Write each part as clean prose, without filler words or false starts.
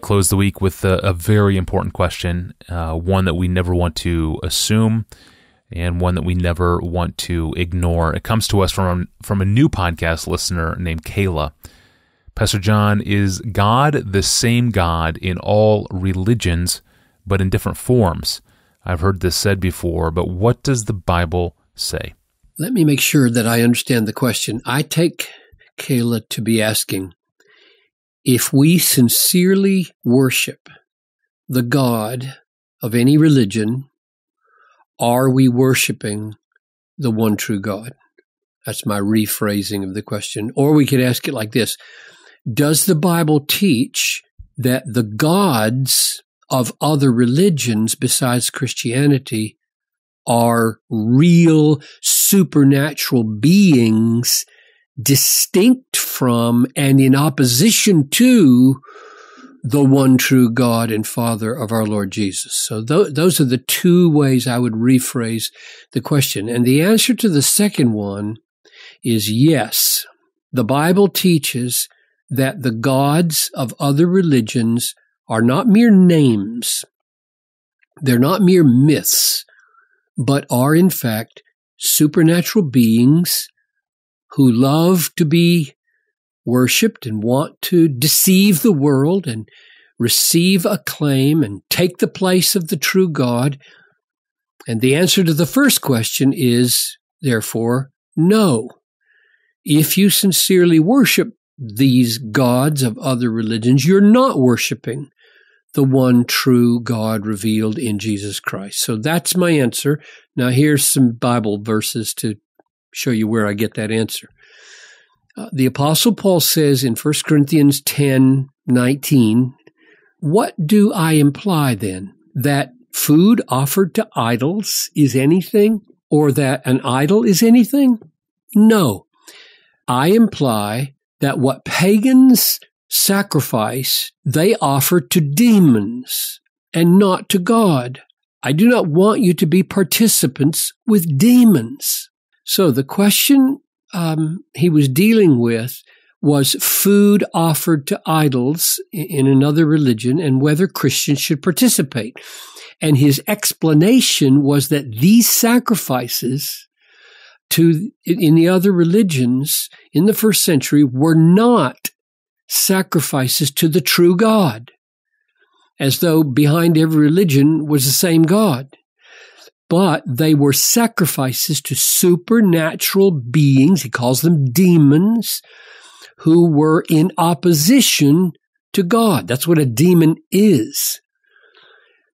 close the week with a very important question, one that we never want to assume and one that we never want to ignore. It comes to us from a new podcast listener named Kayla. Pastor John, is God the same God in all religions, but in different forms? I've heard this said before, but what does the Bible say? Let me make sure that I understand the question. I take Kayla to be asking, if we sincerely worship the God of any religion, are we worshiping the one true God? That's my rephrasing of the question. Or we could ask it like this. Does the Bible teach that the gods of other religions besides Christianity are real supernatural beings distinct from and in opposition to the one true God and Father of our Lord Jesus? So those are the two ways I would rephrase the question. And the answer to the second one is yes. The Bible teaches that the gods of other religions are not mere names. They're not mere myths, but are in fact supernatural beings who love to be worshipped and want to deceive the world and receive acclaim and take the place of the true God. And the answer to the first question is, therefore, no. If you sincerely worship these gods of other religions, you're not worshiping the one true God revealed in Jesus Christ. So that's my answer. Now here's some Bible verses to show you where I get that answer. The Apostle Paul says in 1 Corinthians 10:19, what do I imply then? That food offered to idols is anything, or that an idol is anything? No. I imply that what pagans sacrifice, they offer to demons and not to God. I do not want you to be participants with demons. So the question he was dealing with was food offered to idols in another religion and whether Christians should participate. And his explanation was that these sacrifices in the other religions in the first century were not sacrifices to the true God, as though behind every religion was the same God. But they were sacrifices to supernatural beings, he calls them demons, who were in opposition to God. That's what a demon is.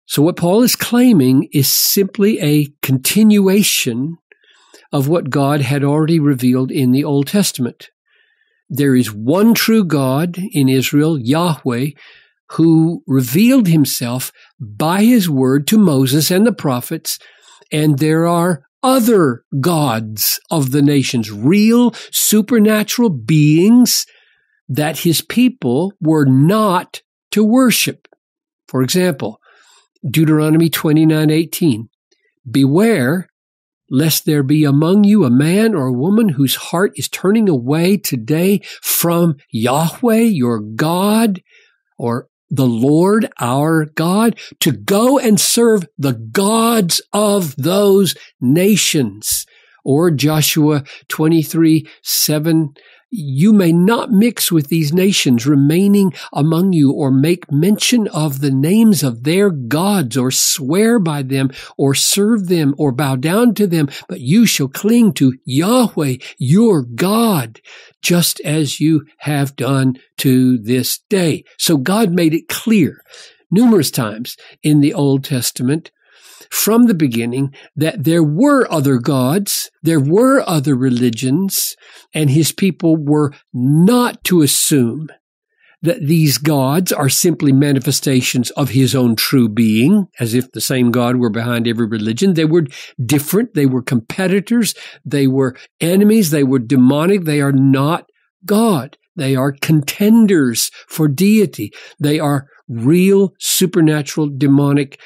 So what Paul is claiming is simply a continuation of what God had already revealed in the Old Testament. There is one true God in Israel, Yahweh, who revealed himself by his word to Moses and the prophets, and there are other gods of the nations, real supernatural beings that his people were not to worship. For example, Deuteronomy 29:18, beware lest there be among you a man or a woman whose heart is turning away today from Yahweh, your God, or the Lord, our God, to go and serve the gods of those nations. Or Joshua 23:7, you may not mix with these nations remaining among you or make mention of the names of their gods or swear by them or serve them or bow down to them, but you shall cling to Yahweh, your God, just as you have done to this day. So God made it clear numerous times in the Old Testament from the beginning that there were other gods, there were other religions, and his people were not to assume that these gods are simply manifestations of his own true being, as if the same God were behind every religion. They were different. They were competitors. They were enemies. They were demonic. They are not God. They are contenders for deity. They are real supernatural demonic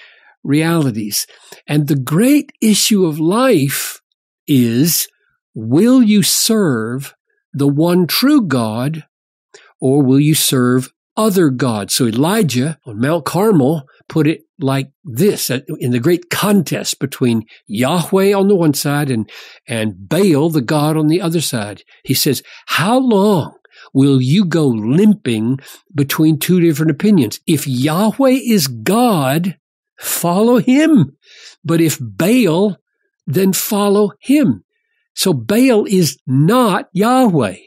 realities. And the great issue of life is, will you serve the one true God, or will you serve other gods. So Elijah on Mount Carmel put it like this in the great contest between Yahweh on the one side and Baal, the god, on the other side. He says, how long will you go limping between two different opinions? If Yahweh is God, follow him. But if Baal, then follow him. So Baal is not Yahweh.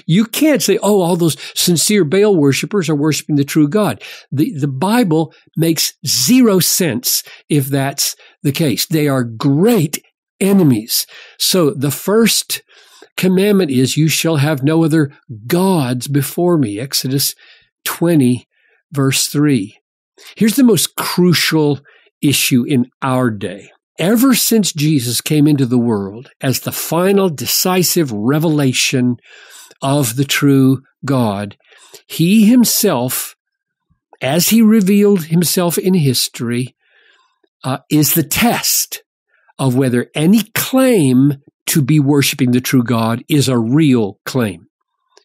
You can't say, oh, all those sincere Baal worshipers are worshiping the true God. The Bible makes zero sense if that's the case. They are great enemies. So the first commandment is, you shall have no other gods before me. Exodus 20, verse 3. Here's the most crucial issue in our day. Ever since Jesus came into the world as the final decisive revelation of the true God, he himself, as he revealed himself in history, is the test of whether any claim to be worshiping the true God is a real claim.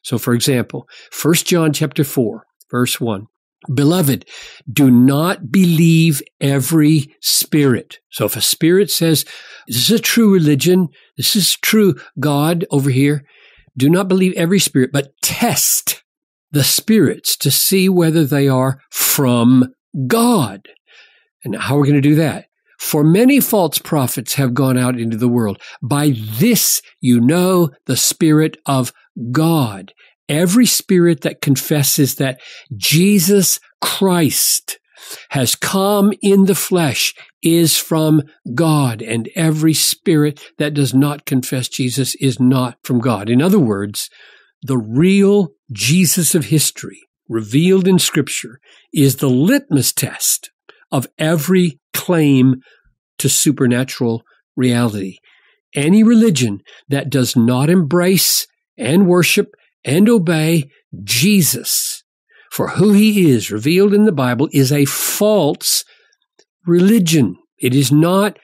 So, for example, 1 John chapter 4, verse 1. Beloved, do not believe every spirit. So if a spirit says, this is a true religion, this is true God over here, do not believe every spirit, but test the spirits to see whether they are from God. And how are we going to do that? For many false prophets have gone out into the world. By this you know the Spirit of God. Every spirit that confesses that Jesus Christ has come in the flesh is from God, and every spirit that does not confess Jesus is not from God. In other words, the real Jesus of history, revealed in Scripture, is the litmus test of every claim to supernatural reality. Any religion that does not embrace and worship and obey Jesus for who he is revealed in the Bible is a false religion. It is not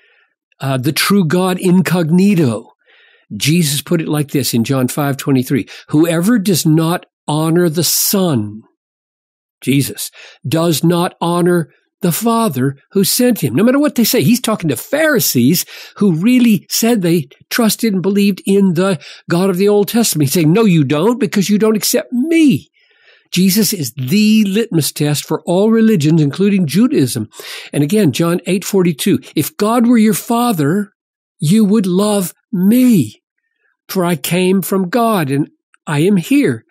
the true God incognito. Jesus put it like this in John 5:23. Whoever does not honor the Son, Jesus, does not honor the Father who sent him. No matter what they say, he's talking to Pharisees who really said they trusted and believed in the God of the Old Testament. He's saying, no, you don't, because you don't accept me. Jesus is the litmus test for all religions, including Judaism. And again, John 8:42, if God were your Father, you would love me, for I came from God and I am here.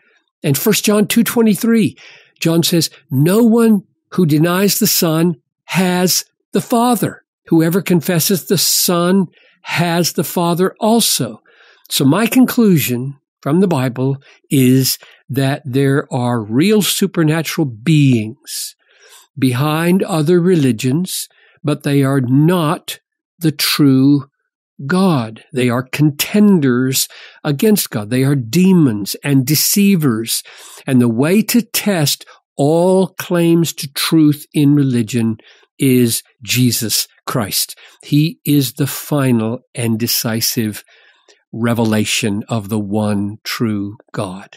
And 1 John 2:23, John says, no one who denies the Son has the Father. Whoever confesses the Son has the Father also. So my conclusion from the Bible is that there are real supernatural beings behind other religions, but they are not the true God. They are contenders against God. They are demons and deceivers. And the way to test all claims to truth in religion is Jesus Christ. He is the final and decisive revelation of the one true God.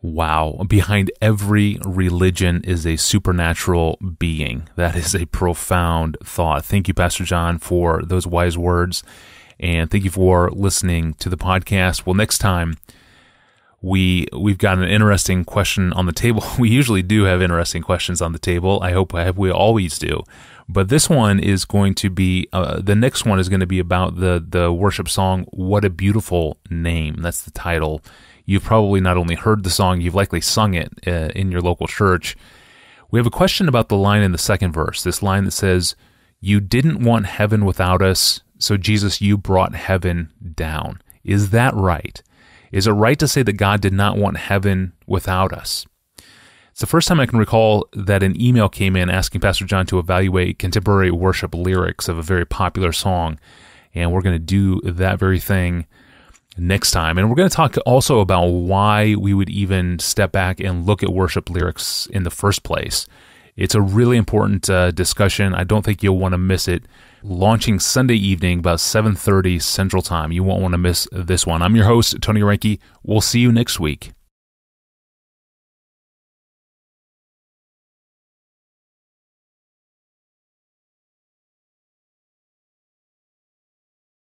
Wow. Behind every religion is a supernatural being. That is a profound thought. Thank you, Pastor John, for those wise words. And thank you for listening to the podcast. Well, next time, we've got an interesting question on the table. We usually do have interesting questions on the table. I hope we always do. But this one is going to be, the next one is going to be about the worship song, What a Beautiful Name. That's the title. You've probably not only heard the song, you've likely sung it in your local church. We have a question about the line in the second verse, this line that says, you didn't want heaven without us, so Jesus, you brought heaven down. Is that right? Is it right to say that God did not want heaven without us? It's the first time I can recall that an email came in asking Pastor John to evaluate contemporary worship lyrics of a very popular song, and we're going to do that very thing next time. And we're going to talk also about why we would even step back and look at worship lyrics in the first place. It's a really important discussion. I don't think you'll want to miss it. Launching Sunday evening about 7:30 Central Time. You won't want to miss this one. I'm your host, Tony Reinke. We'll see you next week.